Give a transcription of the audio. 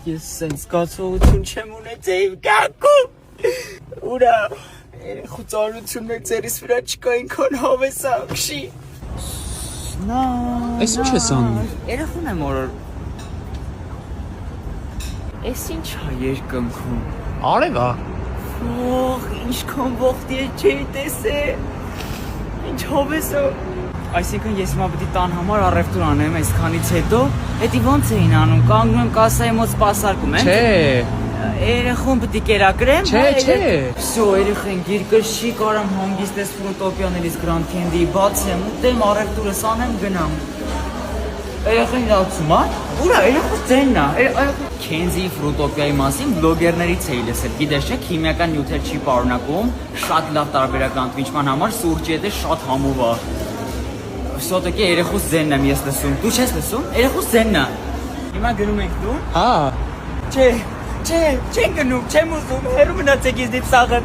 Ես սենց զգացողություն չեմ ունեցել կակու։ Ուրա, երեխու ծանրություններ ձերիս վրա չկա ինքան հավես ակշի։ Նա։ Այս ինչ ես անում։ Երեխուն եմ օրոր։ Այս ինչ է երկնքում։ Արև է։ Ող, ինչքան ողտի է չի տեսել։ Ինչ հավես է։ Այսինքն ես հիմա պետք է տան համար առևտուր անեմ այսքանից հետո, հետի ոնց էին անում, կանգնում եմ կասայի մոտ սպասարկում եմ։ Չէ։ Երեխուն պետք է կերակրեմ։ Չէ։ Всё, երեխեն գիրկը չի կարամ հանգիստես ֆրուտոպիաներից Grand Candy բացեմ, ուտեմ առևտուրս անեմ գնամ։ Երեխեն լացում է։ Ուրա, երեխուս ձենն է։ Քենզի ֆրուտոպիայի մասին բլոգերներից էի լսել։ Գիտես չէ, քիմիական նյութեր չի պարունակում, շատ լավ տարբերակ ընդմիջման համար սուրճի հետ է շատ համով է։ Սոտեկի երեխուս ձենն եմ ես լսում։ Դու չես լսում։ Երեխուս ձենն է։ Հիմա գնում ենք դու։ Հա։ Չէ, չեն գնում, չեմ ուզում, հեռու մնացեք ինձնից սաղը։